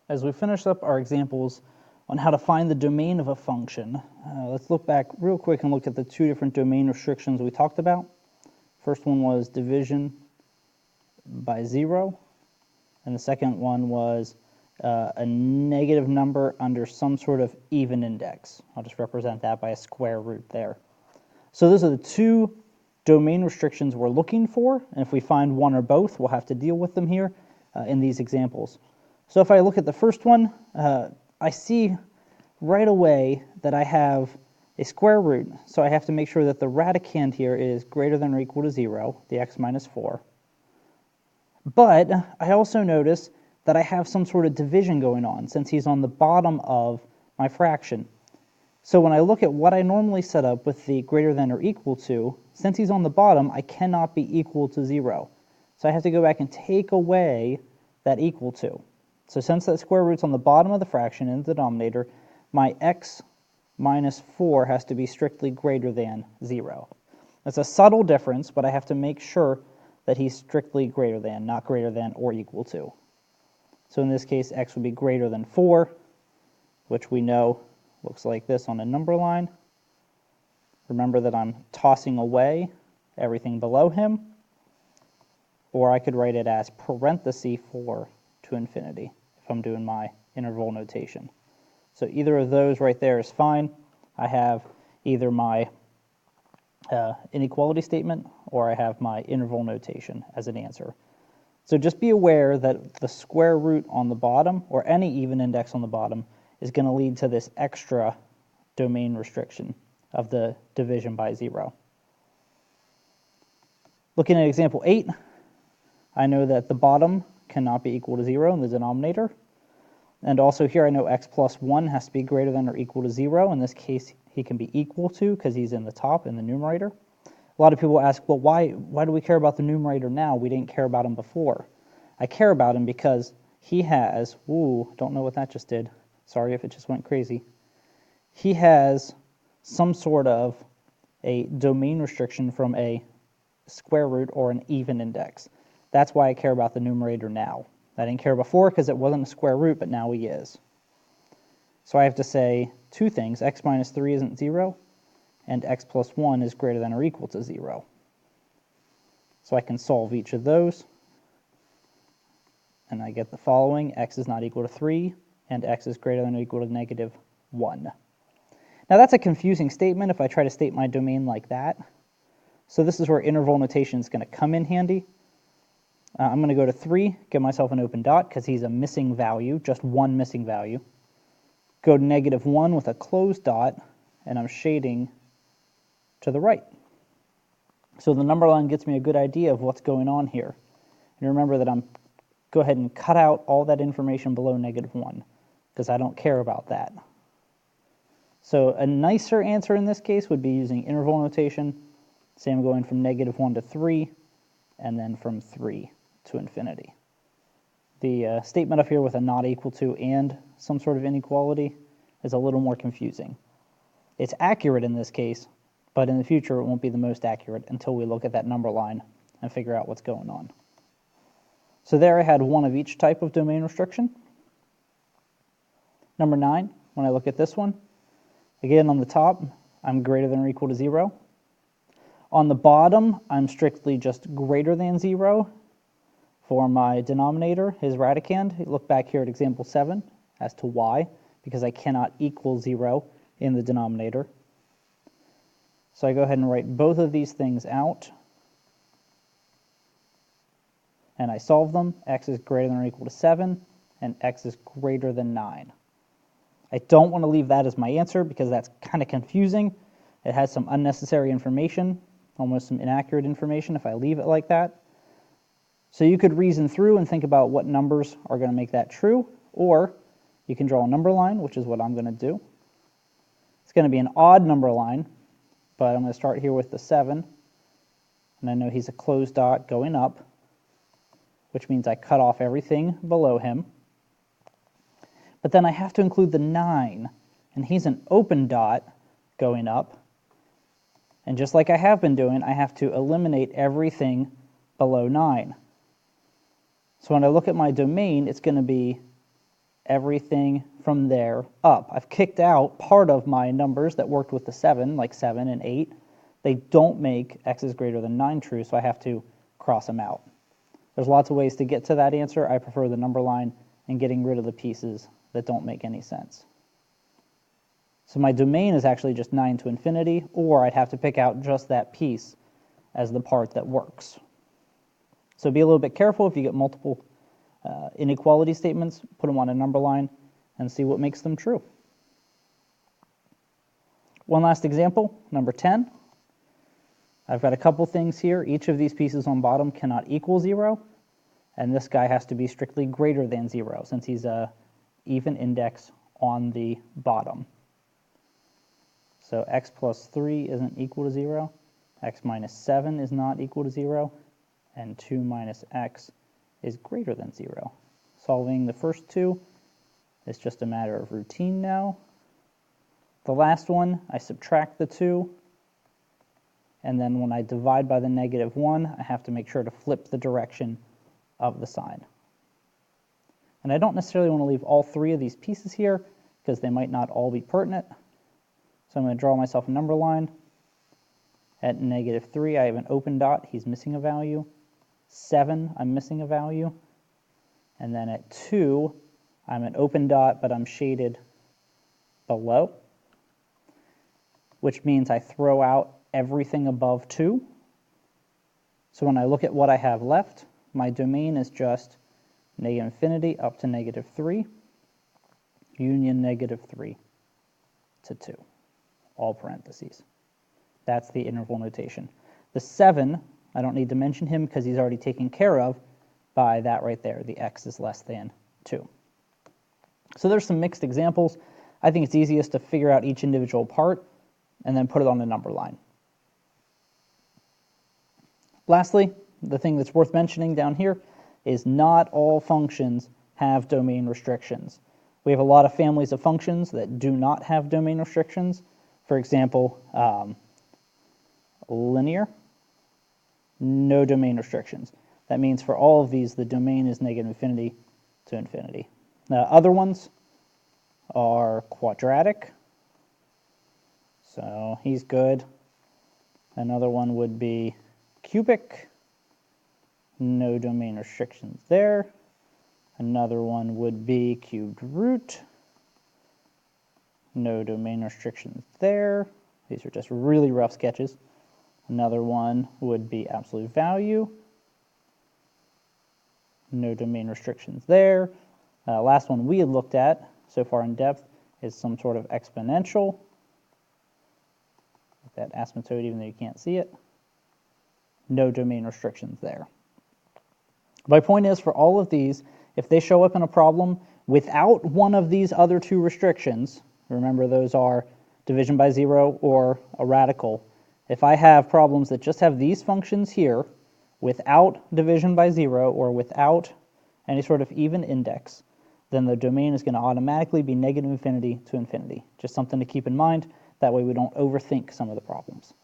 As we finish up our examples on how to find the domain of a function, let's look back real quick and look at the two different domain restrictions we talked about. First one was division by 0, and the second one was a negative number under some sort of even index. I'll just represent that by a square root there. So those are the two domain restrictions we're looking for, and if we find one or both, we'll have to deal with them here in these examples. So if I look at the first one, I see right away that I have a square root, so I have to make sure that the radicand here is greater than or equal to 0, the x minus 4. But I also notice that I have some sort of division going on since he's on the bottom of my fraction. So when I look at what I normally set up with the greater than or equal to, since he's on the bottom, I cannot be equal to 0. So I have to go back and take away that equal to. So since that square root's on the bottom of the fraction in the denominator, my x minus 4 has to be strictly greater than 0. That's a subtle difference, but I have to make sure that he's strictly greater than, not greater than or equal to. So in this case, x would be greater than 4, which we know looks like this on a number line. Remember that I'm tossing away everything below him, or I could write it as parenthesis 4 to infinity if I'm doing my interval notation. So either of those right there is fine. I have either my inequality statement or I have my interval notation as an answer. So just be aware that the square root on the bottom or any even index on the bottom is going to lead to this extra domain restriction of the division by 0. Looking at example 8, I know that the bottom cannot be equal to 0 in the denominator. And also here I know x plus 1 has to be greater than or equal to 0. In this case, he can be equal to because he's in the top in the numerator. A lot of people ask, well, why do we care about the numerator now? We didn't care about him before. I care about him because he has, don't know what that just did. Sorry if it just went crazy. He has some sort of a domain restriction from a square root or an even index. That's why I care about the numerator now. I didn't care before because it wasn't a square root, but now he is. So I have to say two things. X minus 3 isn't 0, and x plus 1 is greater than or equal to 0. So I can solve each of those, and I get the following. X is not equal to 3, and x is greater than or equal to negative 1. Now that's a confusing statement if I try to state my domain like that. So this is where interval notation is going to come in handy. I'm going to go to 3, give myself an open dot because he's a missing value, just one missing value. Go to negative 1 with a closed dot, and I'm shading to the right. So the number line gets me a good idea of what's going on here. And remember that go ahead and cut out all that information below negative 1 because I don't care about that. So a nicer answer in this case would be using interval notation. Say I'm going from negative 1 to 3, and then from 3 to infinity. The statement up here with a not equal to and some sort of inequality is a little more confusing. It's accurate in this case, but in the future it won't be the most accurate until we look at that number line and figure out what's going on. So there I had one of each type of domain restriction. Number 9, when I look at this one, again on the top, I'm greater than or equal to 0. On the bottom, I'm strictly just greater than 0 for my denominator, his radicand. Look back here at example 7 as to why, because I cannot equal 0 in the denominator. So I go ahead and write both of these things out, and I solve them. X is greater than or equal to 7, and x is greater than 9. I don't want to leave that as my answer because that's kind of confusing. It has some unnecessary information, almost some inaccurate information if I leave it like that. So you could reason through and think about what numbers are going to make that true, or you can draw a number line, which is what I'm going to do. It's going to be an odd number line, but I'm going to start here with the 7, and I know he's a closed dot going up, which means I cut off everything below him. But then I have to include the 9, and he's an open dot going up. And just like I have been doing, I have to eliminate everything below 9. So when I look at my domain, it's going to be everything from there up. I've kicked out part of my numbers that worked with the 7, like 7 and 8. They don't make x is greater than 9 true, so I have to cross them out. There's lots of ways to get to that answer. I prefer the number line and getting rid of the pieces that don't make any sense. So my domain is actually just 9 to infinity, or I'd have to pick out just that piece as the part that works. So be a little bit careful if you get multiple inequality statements, put them on a number line, and see what makes them true. One last example, number 10. I've got a couple things here. Each of these pieces on bottom cannot equal 0, and this guy has to be strictly greater than 0 since he's a even index on the bottom. So x plus 3 isn't equal to 0, x minus 7 is not equal to 0, and 2 minus x is greater than 0. Solving the first two is just a matter of routine now. The last one, I subtract the 2, and then when I divide by the -1, I have to make sure to flip the direction of the sign. And I don't necessarily want to leave all 3 of these pieces here because they might not all be pertinent. So I'm going to draw myself a number line. At -3, I have an open dot. He's missing a value. 7, I'm missing a value. And then at 2, I'm an open dot, but I'm shaded below, which means I throw out everything above 2. So when I look at what I have left, my domain is just -infinity up to -3, union -3 to 2, all parentheses. That's the interval notation. The 7, I don't need to mention him because he's already taken care of by that right there. The x is less than 2. So there's some mixed examples. I think it's easiest to figure out each individual part and then put it on the number line. Lastly, the thing that's worth mentioning down here is not all functions have domain restrictions. We have a lot of families of functions that do not have domain restrictions. For example, linear, no domain restrictions. That means for all of these, the domain is -infinity to infinity. Other ones are quadratic, so he's good. Another one would be cubic, no domain restrictions there. Another one would be cubed root, no domain restrictions there. These are just really rough sketches. Another one would be absolute value, no domain restrictions there. Last one we had looked at so far in depth is some sort of exponential, like that asymptote even though you can't see it. No domain restrictions there. My point is, for all of these, if they show up in a problem without one of these other 2 restrictions, remember those are division by 0 or a radical. If I have problems that just have these functions here without division by 0 or without any sort of even index, then the domain is going to automatically be -infinity to infinity. Just something to keep in mind. That way we don't overthink some of the problems.